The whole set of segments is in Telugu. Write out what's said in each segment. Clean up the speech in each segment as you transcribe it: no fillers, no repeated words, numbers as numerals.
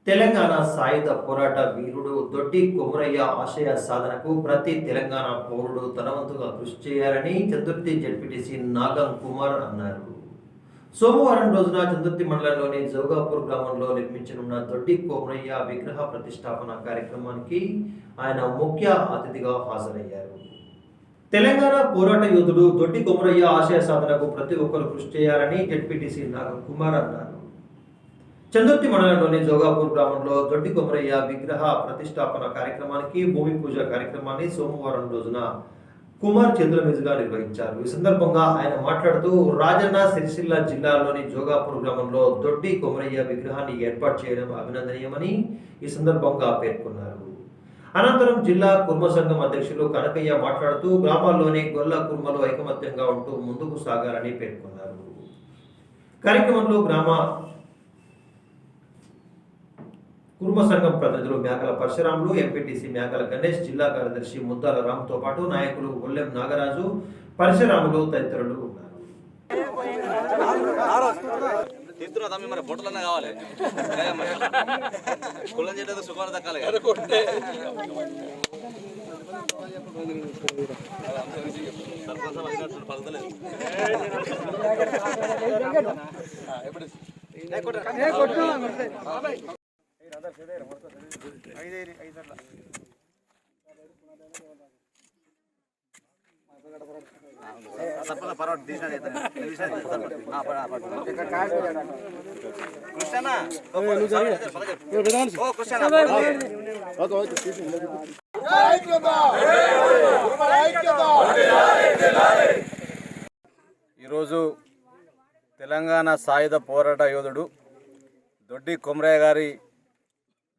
తెలంగాణ సాయుధ పోరాట వీరుడు దొడ్డి కొమురయ్య ఆశయ సాధనకు ప్రతి తెలంగాణ పౌరుడు తన వంతుగా కృషి చేయాలని చతుర్థి జడ్పీటీసీ నాగం కుమార్ అన్నారు. సోమవారం రోజున చతుర్థి మండలంలోని జోగాపూర్ గ్రామంలో నిర్మించనున్న దొడ్డి కొమురయ్య విగ్రహ ప్రతిష్టాపన కార్యక్రమానికి ఆయన ముఖ్య అతిథిగా హాజరయ్యారు. తెలంగాణ పోరాట యోధుడు దొడ్డి కొమురయ్య ఆశయ సాధనకు ప్రతి ఒక్కరు కృషి చేయాలని జడ్పీటీసీ నాగం కుమార్ అన్నారు. చందుర్తి మండలంలోని జోగాపూర్ గ్రామంలో దొడ్డి కొమరయ్య విగ్రహ ప్రతిష్టాపన కార్యక్రమానికి భూమి పూజ కార్యక్రమాన్ని సోమవారం రోజున కుమార్ చేతుల మీదుగా నిర్వహించారు. ఈ సందర్భంగా ఆయన మాట్లాడుతూ రాజన్న సిరిసిల్ల జిల్లాలోని జోగాపూర్ గ్రామంలో దొడ్డి కొమరయ్య విగ్రహాన్ని ఏర్పాటు చేయడం అభినందనీయమని ఈ సందర్భంగా పేర్కొన్నారు. అనంతరం జిల్లా కుర్మ సంఘం అధ్యక్షులు కనకయ్య మాట్లాడుతూ గ్రామాల్లోని గొల్ల కుర్మలు ఐకమత్యంగా ఉంటూ ముందుకు సాగాలని పేర్కొన్నారు. కార్యక్రమంలో గ్రామ కుర్మ సంఘం ప్రతినిధులు మేకల పరశురాములు, ఎంపీటీసీ మేకల గణేష్, జిల్లా కార్యదర్శి ముద్దాల రామ్తో పాటు నాయకులు ఒల్లెం నాగరాజు, పరశురాములు తదితరులు ఉన్నారు. ఈరోజు తెలంగాణ సాయుధ పోరాట యోధుడు దొడ్డి కొమరయ్య గారి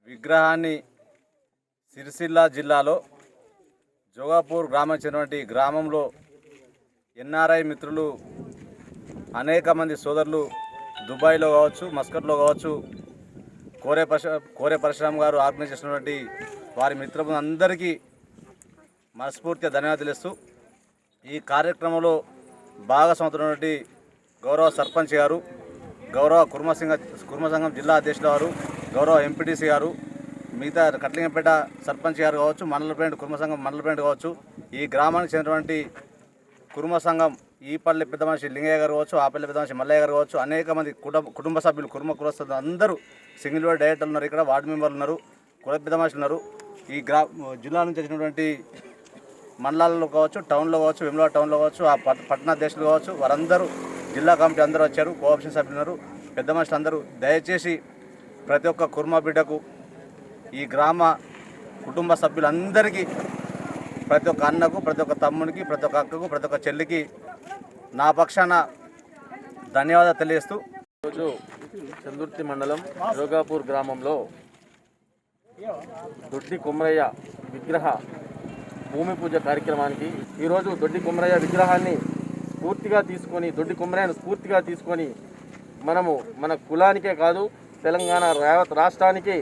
విగ్రహాన్ని సిరిసిల్ల జిల్లాలో జోగాపూర్ గ్రామం చెందినటువంటి గ్రామంలో ఎన్ఆర్ఐ మిత్రులు అనేక మంది సోదరులు దుబాయ్లో కావచ్చు, మస్కట్లో కావచ్చు, కోరే పరశురామ్ గారు ఆర్గనైజ్ చేసినటువంటి వారి మిత్రులు అందరికీ మనస్ఫూర్తిగా ధన్యవాదాలు తెలుస్తూ ఈ కార్యక్రమంలో భాగస్వాములైనటువంటి గౌరవ సర్పంచ్ గారు, గౌరవ కుర్మ సంఘం జిల్లా అధ్యక్షుల వారు, గౌరవ ఎంపీటీసీ గారు, మిగతా కట్లింగంపేట సర్పంచ్ గారు కావచ్చు, మండలపేట కుర్మ సంఘం మండలపేట కావచ్చు, ఈ గ్రామానికి చెందినటువంటి కుర్మ సంఘం ఈపల్లి పెద్ద మనిషి లింగయ్య గారు కావచ్చు, ఆపల్లి పెద్ద మనిషి మల్లయ్య గారు కావచ్చు, అనేక మంది కుటుంబ సభ్యులు కులస్తులు అందరూ సింగిల్ వార్డ్ డైరెక్టర్లు ఉన్నారు, ఇక్కడ వార్డు మెంబర్లు ఉన్నారు, కుల పెద్ద మనుషులు ఉన్నారు. ఈ జిల్లా నుంచి వచ్చినటువంటి మండలాల్లో కావచ్చు, టౌన్లో కావచ్చు, వెమ్లవాడ టౌన్లో కావచ్చు, ఆ పట్టణాధ్యక్షులు కావచ్చు, వారందరూ జిల్లా కమిటీ అందరూ వచ్చారు, కోఆపరేషన్ సభ్యులు ఉన్నారు, పెద్ద మనుషులు అందరూ. దయచేసి ప్రతి ఒక్క కుర్మ బిడ్డకు, ఈ గ్రామ కుటుంబ సభ్యులందరికీ, ప్రతి ఒక్క అన్నకు, ప్రతి ఒక్క తమ్మునికి, ప్రతి ఒక్క అక్కకు, ప్రతి ఒక్క చెల్లికి నా పక్షాన ధన్యవాదాలు తెలియజేస్తూ ఈరోజు చందుర్తి మండలం జోగాపూర్ గ్రామంలో దొడ్డి కొమరయ్య విగ్రహ భూమి పూజ కార్యక్రమానికి ఈరోజు దొడ్డి కొమరయ్య విగ్రహాన్ని దొడ్డి కొమరయ్యను స్ఫూర్తిగా తీసుకొని మనము మన కులానికే కాదు తెలంగాణ రాష్ట్రానికి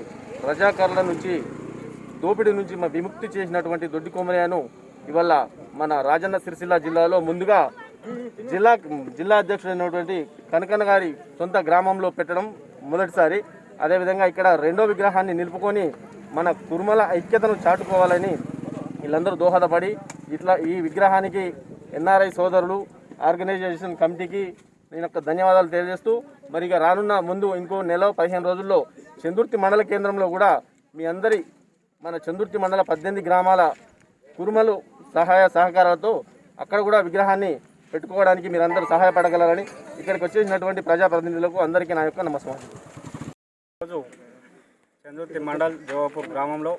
రజాకారుల నుంచి, దోపిడీ నుంచి విముక్తి చేసినటువంటి దొడ్డి కొమరయ్యను ఇవాళ మన రాజన్న సిరిసిల్ల జిల్లాలో ముందుగా జిల్లా అధ్యక్షుడైనటువంటి కనకన్న గారి సొంత గ్రామంలో పెట్టడం మొదటిసారి. అదేవిధంగా ఇక్కడ రెండో విగ్రహాన్ని నిలుపుకొని మన కుర్మల ఐక్యతను చాటుకోవాలని వీళ్ళందరూ దోహదపడి ఈ విగ్రహానికి ఎన్ఆర్ఐ సోదరులు, ఆర్గనైజేషన్ కమిటీకి నేను ధన్యవాదాలు తెలియజేస్తూ, మరి ఇక రానున్న ముందు ఇంకో నెల 15 రోజుల్లో చందుర్తి మండల కేంద్రంలో కూడా మీ అందరి మన చందుర్తి మండల 18 గ్రామాల కుర్మలు సహాయ సహకారాలతో అక్కడ కూడా విగ్రహాన్ని పెట్టుకోవడానికి మీరందరూ సహాయపడగలరని ఇక్కడికి వచ్చేసినటువంటి ప్రజాప్రతినిధులకు అందరికీ నా యొక్క నమస్కారం. ఈరోజు చందుర్తి మండల్ జోగాపూర్ గ్రామంలో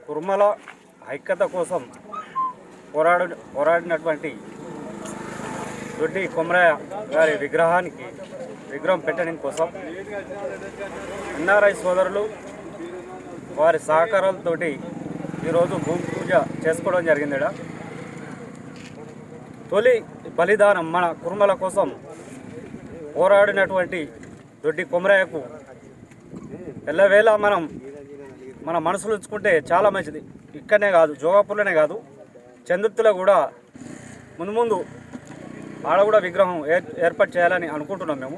కుర్మల ఐక్యత కోసం పోరాడినటువంటి దొడ్డి కొమరయ్య గారి విగ్రహం పెట్టడం కోసం ఎన్ఆర్ఐ సోదరులు వారి సహకారాలతోటి ఈరోజు భూమి పూజ చేసుకోవడం జరిగింది. తొలి బలిదానం మన కుర్మల కోసం పోరాడినటువంటి దొడ్డి కొమరయ్యకు ఎల్లవేళ మన మనసులు ఉంచుకుంటే చాలా మంచిది. ఇక్కడనే కాదు, జోగాపూర్లోనే కాదు, చందుర్తిలో కూడా ముందు ఆడ కూడా విగ్రహం ఏర్పాటు చేయాలని అనుకుంటున్నాం మేము.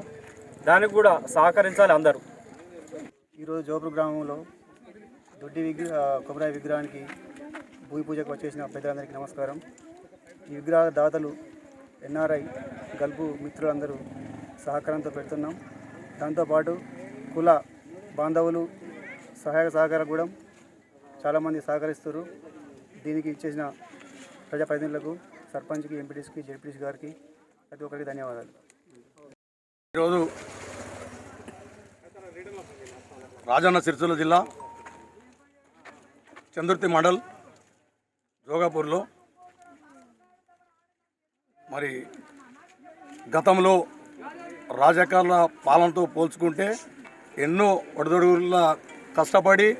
దానికి కూడా సహకరించాలి అందరూ. ఈరోజు జోపూర్ గ్రామంలో దొడ్డి కొమరయ్య విగ్రహానికి భూమి పూజకు వచ్చేసిన పెద్దలందరికీ నమస్కారం. ఈ విగ్రహ దాతలు ఎన్ఆర్ఐ గల్పు మిత్రులందరూ సహకారంతో పెడుతున్నాం. దాంతోపాటు కుల బాంధవులు సహాయక సహకారం కూడా చాలామంది సహకరిస్తారు. దీనికి ఇచ్చేసిన ప్రజాప్రతినిధులకు, సర్పంచ్కి, ఎంపీటీసీకి, జెడ్పీటీసీ గారికి ప్రతి ఒక్కరికి ధన్యవాదాలు. ఈరోజు రాజన్న సిరిసిల్ల జిల్లా చందుర్తి మండల్ జోగాపూర్లో మరి గతంలో రాజకీయాల పాలనతో పోల్చుకుంటే ఎన్నో ఒడిదొడుగుల కష్టపడి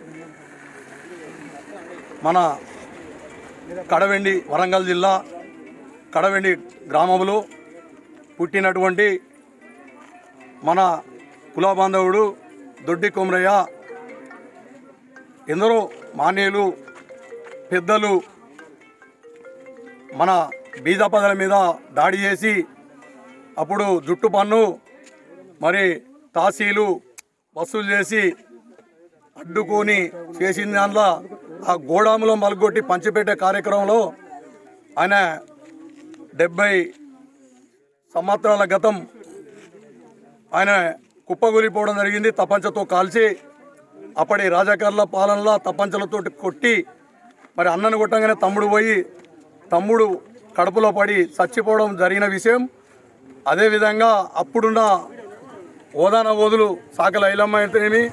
మన కడవెండి వరంగల్ జిల్లా కడవెండి గ్రామంలో పుట్టినటువంటి మన కుల బాంధవుడు దొడ్డి కొమరయ్య ఎందరో మాన్యులు పెద్దలు మన బీజాపదల మీద దాడి చేసి అప్పుడు జుట్టు పన్ను మరి తాసీలు వసూలు చేసి అడ్డుకొని చేసిన దాంట్లో ఆ గోడాములో మలగొట్టి పంచిపెట్టే కార్యక్రమంలో ఆయన 70 సంవత్సరాల గతం ఆయన కుప్పగూలిపోవడం జరిగింది. తపంచతో కాల్చి అప్పటి రాజకీయాల పాలనలో తపంచలతో కొట్టి మరి అన్నను కొట్టంగానే తమ్ముడు కడుపులో పడి చచ్చిపోవడం జరిగిన విషయం. అదేవిధంగా అప్పుడున్న ఓదాన ఓదులు సాకల ఐలమ్మ అయితేనేమి,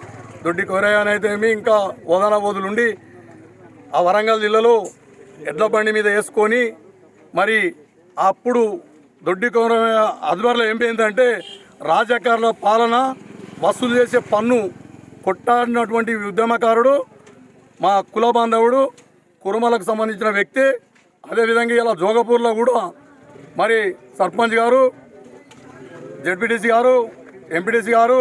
దొడ్డి కొమరయ్య అయితేనేమి, ఇంకా ఓదాన ఓదులు ఉండి ఆ వరంగల్ జిల్లాలో ఎడ్ల బండి మీద వేసుకొని మరి అప్పుడు దొడ్డి కొమరయ్య ఆధ్వర్యంలో ఏం ఏంటంటే రాజకీయాల పాలన వసూలు చేసే పన్ను కొట్టాడినటువంటి ఉద్యమకారుడు మా కుల బాంధవుడు కురుమలకు సంబంధించిన వ్యక్తి. అదేవిధంగా ఇలా జోగపూర్లో కూడా మరి సర్పంచ్ గారు, జెడ్పీటీసీ గారు, ఎంపీటీసీ గారు